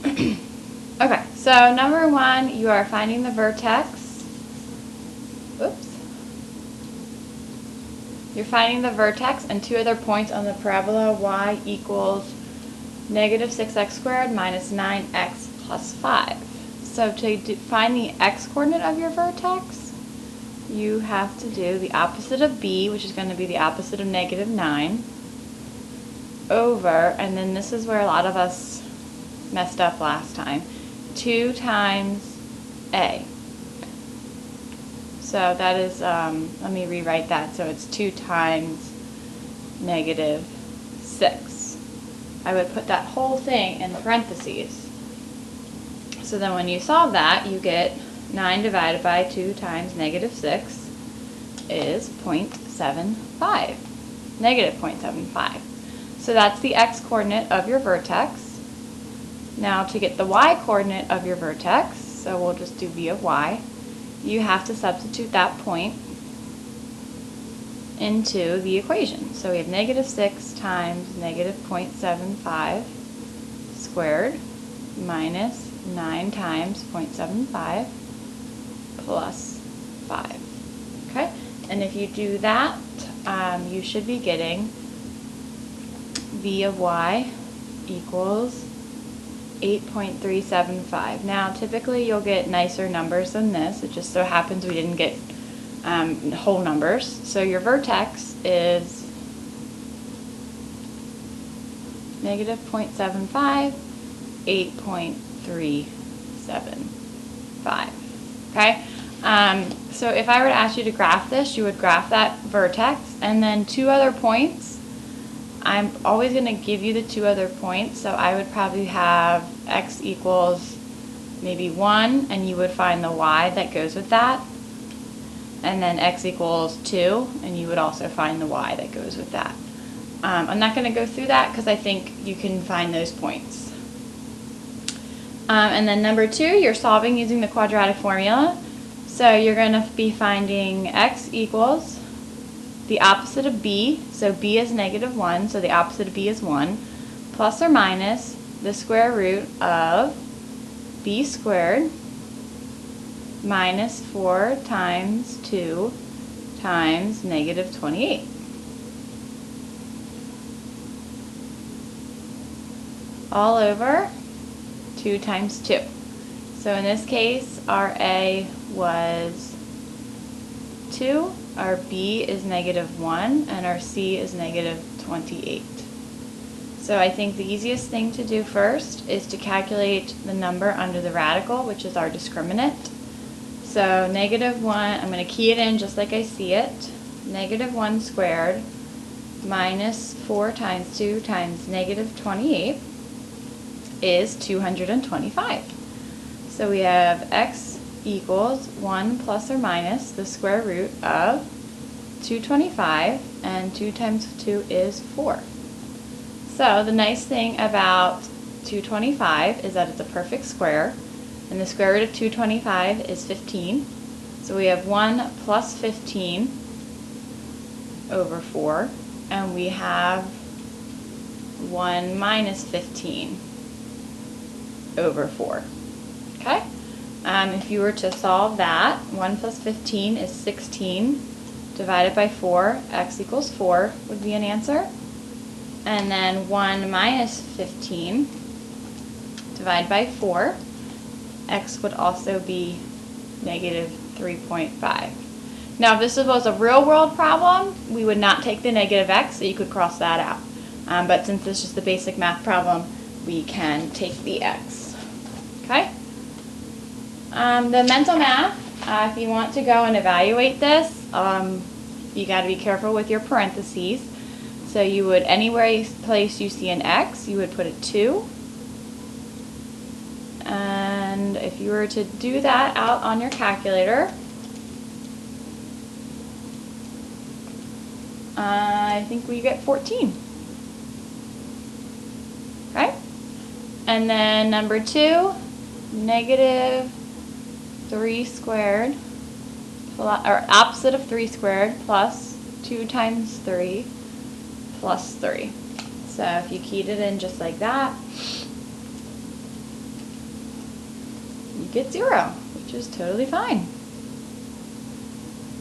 Okay, so number one, you are finding the vertex. Oops. You're finding the vertex and two other points on the parabola y equals negative 6x squared minus 9x plus 5. So to find the x-coordinate of your vertex, you have to do the opposite of b, which is going to be the opposite of negative 9, over, and then this is where a lot of us messed up last time, 2 times a. So that is, let me rewrite that, so it's 2 times negative 6. I would put that whole thing in parentheses. So then when you solve that, you get 9 divided by 2 times negative 6 is 0.75, negative 0.75. So that's the x-coordinate of your vertex. Now to get the y-coordinate of your vertex, so we'll just do v of y, you have to substitute that point into the equation. So we have negative 6 times negative 0.75 squared minus 9 times 0.75 plus 5. Okay? And if you do that, you should be getting v of y equals 8.375. Now typically you'll get nicer numbers than this. It just so happens we didn't get whole numbers. So your vertex is negative 0.75, 8.375. Okay? So if I were to ask you to graph this, you would graph that vertex and then two other points. I'm always going to give you the two other points, so I would probably have x equals maybe 1, and you would find the y that goes with that, and then x equals 2, and you would also find the y that goes with that. I'm not going to go through that because I think you can find those points. And then number 2, you're solving using the quadratic formula, so you're going to be finding x equals the opposite of b, so b is negative 1, so the opposite of b is 1, plus or minus the square root of b squared minus 4 times 2 times negative 28. All over 2 times 2. So in this case, our a was 2, our b is negative 1, and our c is negative 28. So I think the easiest thing to do first is to calculate the number under the radical, which is our discriminant. So negative 1, I'm going to key it in just like I see it, negative 1 squared minus 4 times 2 times negative 28 is 225. So we have x equals 1 plus or minus the square root of 225, and 2 times 2 is 4. So the nice thing about 225 is that it's a perfect square, and the square root of 225 is 15. So we have 1 plus 15 over 4, and we have 1 minus 15 over 4. Okay? If you were to solve that, 1 plus 15 is 16 divided by 4, x equals 4 would be an answer. And then 1 minus 15 divided by 4, x would also be negative 3.5. Now if this was a real world problem, we would not take the negative x, so you could cross that out. But since this is just the basic math problem, we can take the x. Okay? The mental math, if you want to go and evaluate this, you got to be careful with your parentheses. So you would, anywhere place you see an x, you would put a 2. And if you were to do that out on your calculator, I think we get 14. Okay? And then number 2, negative 3 squared, or opposite of 3 squared, plus 2 times 3 plus 3. So if you keyed it in just like that, get 0, which is totally fine.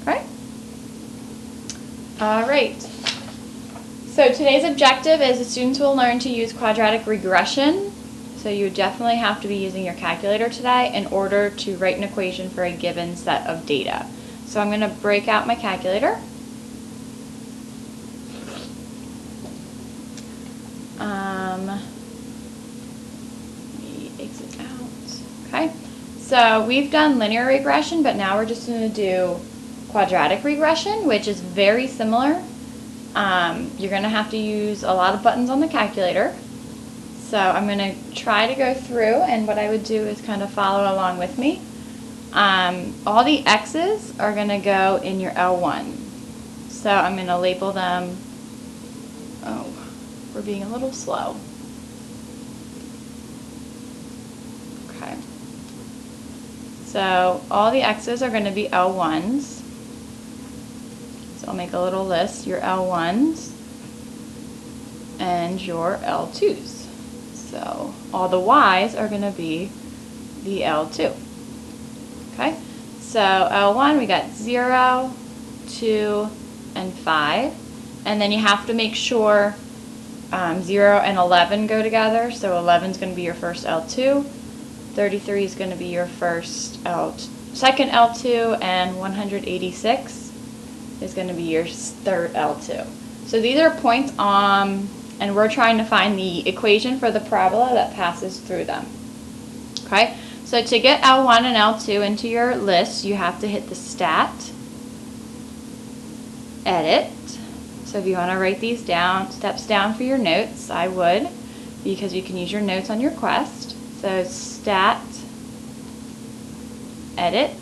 Okay? All right. So today's objective is the students will learn to use quadratic regression. So you definitely have to be using your calculator today in order to write an equation for a given set of data. So I'm going to break out my calculator. Let me exit out. Okay. So we've done linear regression, but now we're just going to do quadratic regression, which is very similar. You're going to have to use a lot of buttons on the calculator. So I'm going to try to go through, and what I would do is kind of follow along with me. All the x's are going to go in your L1. So I'm going to label them, oh, we're being a little slow. Okay. So all the x's are going to be L1s. So I'll make a little list, your L1s and your L2s. So all the y's are going to be the L2. Okay, so L1 we got 0, 2, and 5. And then you have to make sure 0 and 11 go together. So 11 is going to be your first L2, 33 is going to be your second L2, and 186 is going to be your third L2. So these are points and we're trying to find the equation for the parabola that passes through them. Okay, so to get L1 and L2 into your list, you have to hit the stat, edit. So if you want to write these down, steps down for your notes, I would, because you can use your notes on your quest. So stat, edit.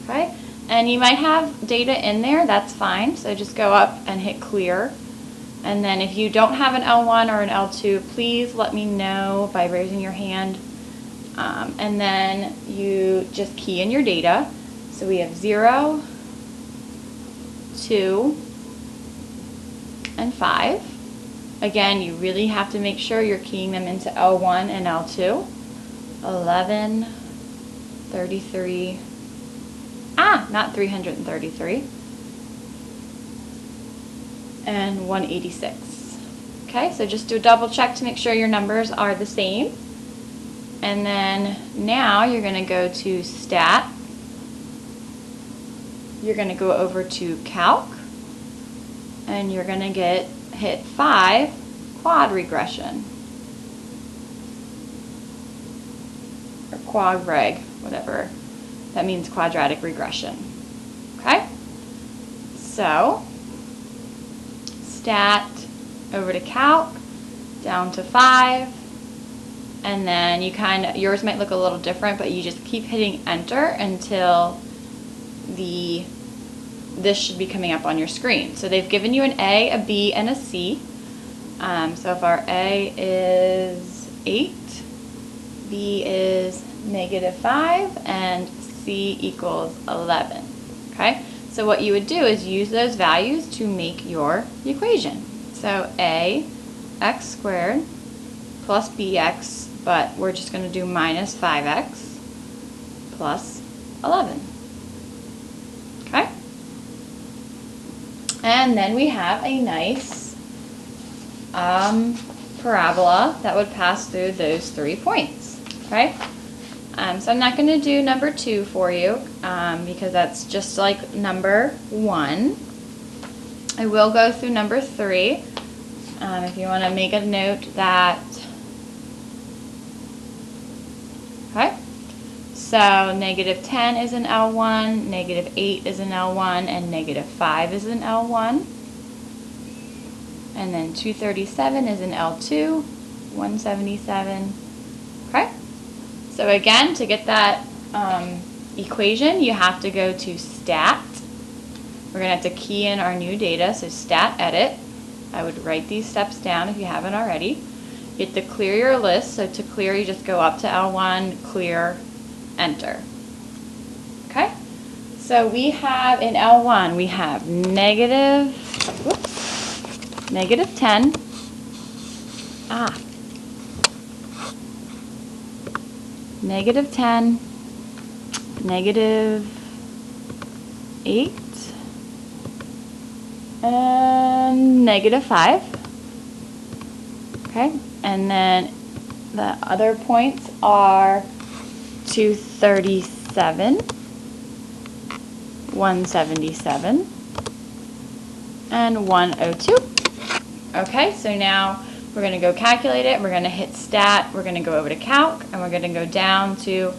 Okay, and you might have data in there, that's fine. So just go up and hit clear. And then if you don't have an L1 or an L2, please let me know by raising your hand. And then you just key in your data. So we have 0, 2, and 5. Again, you really have to make sure you're keying them into L1 and L2. 11, 33, not 333. And 186. Okay, so just do a double check to make sure your numbers are the same. And then now you're going to go to Stat. You're going to go over to Calc. And you're going to hit 5, Quad Regression. Or Quad Reg, whatever. That means quadratic regression. Okay? So Stat, over to Calc, down to 5, and then yours might look a little different, but you just keep hitting enter until this should be coming up on your screen. So they've given you an A, a B, and a C. So if our A is 8, B is -5, and C equals 11. Okay? So what you would do is use those values to make your equation. So A, x squared, plus bx, but we're just going to do minus 5x, plus 11. Okay? And then we have a nice parabola that would pass through those 3 points. Okay? So I'm not going to do number 2 for you because that's just like number 1. I will go through number 3 if you want to make a note that. Okay, so -10 is an L1, -8 is an L1, and -5 is an L1. And then 237 is an L2, 177. Okay. So again, to get that equation, you have to go to Stat. We're going to have to key in our new data, so Stat, Edit. I would write these steps down if you haven't already. You have to clear your list, so to clear you just go up to L1, clear, enter. Okay? So we have in L1, we have -10. negative 10, negative 8, and negative 5. Okay, and then the other points are 237, 177, and 102. Okay, so now we're going to go calculate it. We're going to hit stat. We're going to go over to calc, and we're going to go down to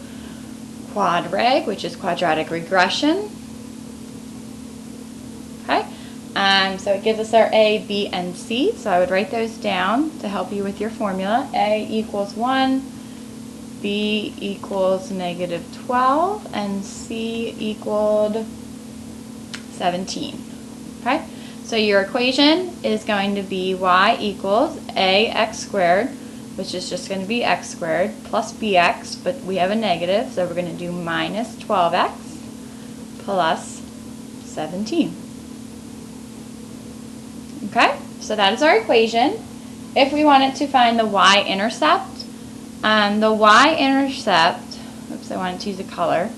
quad reg, which is quadratic regression. Okay, so it gives us our A, B, and C. So I would write those down to help you with your formula. A equals 1, B equals negative 12, and C equaled 17. Okay, so your equation is going to be y equals ax squared, which is just going to be x squared, plus bx, but we have a negative, so we're going to do minus 12x plus 17. Okay, so that is our equation. If we wanted to find the y-intercept, oops, I wanted to use a color.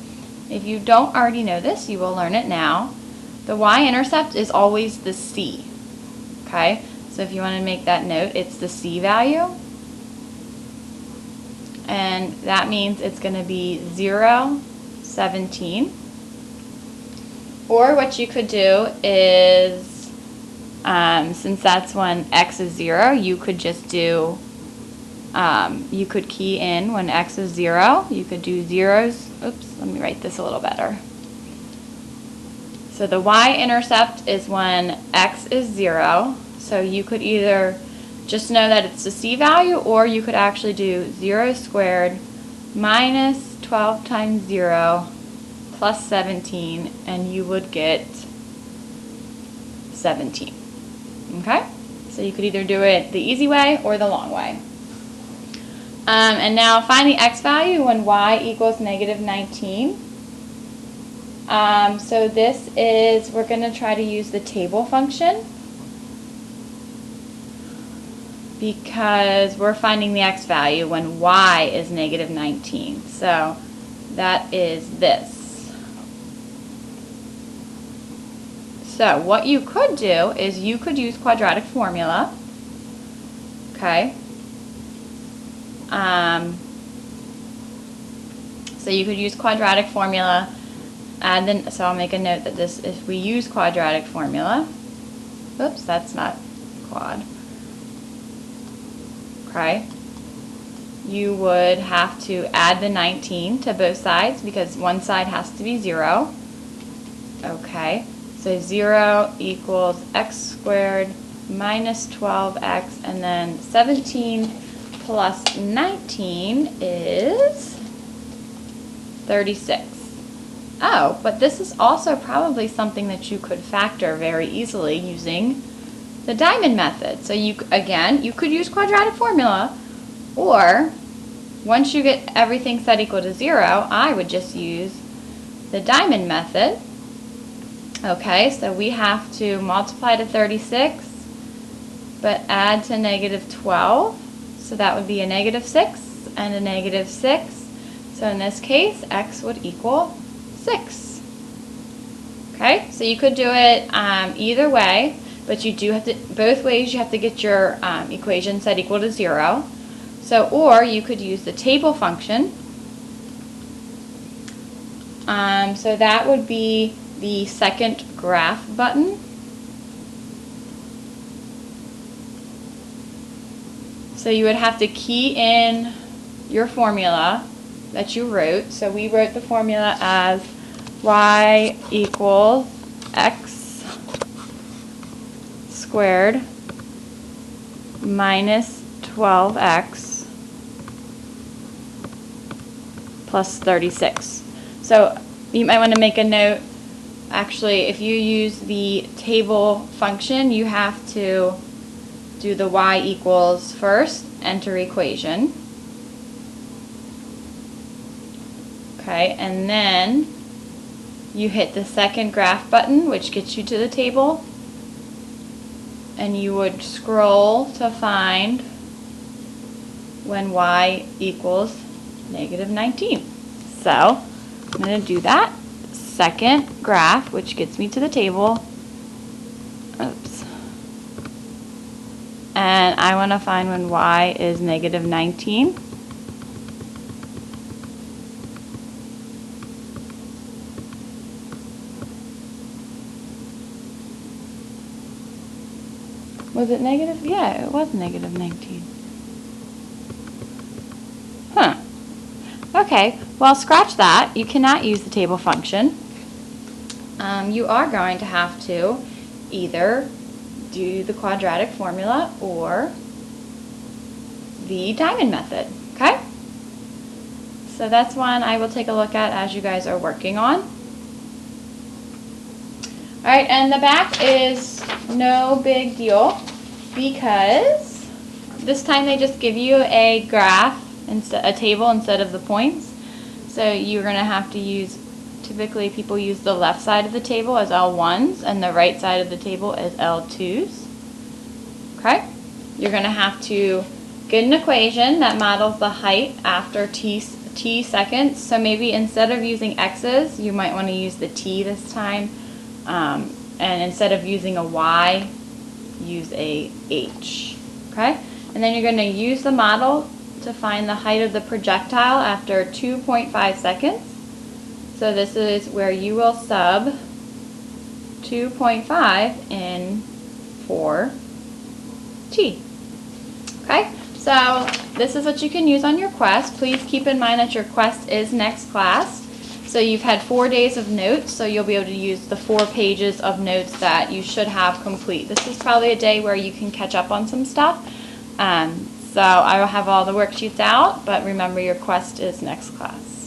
If you don't already know this, you will learn it now. The y-intercept is always the c. Okay, so if you want to make that note, it's the c value. And that means it's going to be 0, 17. Or what you could do is, since that's when x is 0, you could just do, you could key in when x is 0. You could do zeros. Oops, let me write this a little better. So the y-intercept is when x is 0. So you could either just know that it's the c value, or you could actually do 0 squared minus 12 times 0 plus 17, and you would get 17. Okay? So you could either do it the easy way or the long way. And now find the x value when y equals negative 19. So this is, we're going to try to use the table function because we're finding the x value when y is negative 19. So that is this. So what you could do is you could use quadratic formula. Okay. So you could use quadratic formula, and then, so I'll make a note that this, if we use quadratic formula, oops, that's not quad. Okay. You would have to add the 19 to both sides because one side has to be 0. Okay. So 0 equals x squared minus 12x, and then 17 plus 19 is 36. Oh, but this is also probably something that you could factor very easily using the diamond method. So you, again, you could use quadratic formula, or once you get everything set equal to 0, I would just use the diamond method. Okay, so we have to multiply to 36, but add to negative 12. So that would be a negative 6 and a negative 6. So in this case, x would equal 6. Okay, so you could do it either way, but you do have to, both ways you have to get your equation set equal to 0. So, or you could use the table function. So that would be the second graph button. So you would have to key in your formula that you wrote. So we wrote the formula as y equals x squared minus 12x plus 36. So you might want to make a note. Actually, if you use the table function, you have to do the y equals first, enter equation. Okay, and then you hit the second graph button, which gets you to the table, and you would scroll to find when y equals negative 19. So I'm going to do that second graph, which gets me to the table. Oops. And I want to find when y is negative 19. Was it negative? Yeah, it was negative 19. Huh. Okay, well, scratch that. You cannot use the table function. You are going to have to either do the quadratic formula or the diamond method, okay? So that's one I will take a look at as you guys are working on. All right, and the back is no big deal because this time they just give you a graph, a table instead of the points. So you're going to have to use, typically people use the left side of the table as L1s and the right side of the table as L2s. Okay? You're going to have to get an equation that models the height after t seconds. So maybe instead of using x's, you might want to use the t this time. And instead of using a y, use a h. Okay? And then you're going to use the model to find the height of the projectile after 2.5 seconds. So this is where you will sub 2.5 in for t. Okay? So this is what you can use on your quest. Please keep in mind that your quest is next class. So you've had 4 days of notes, so you'll be able to use the 4 pages of notes that you should have complete. This is probably a day where you can catch up on some stuff. So I will have all the worksheets out, but remember your quest is next class.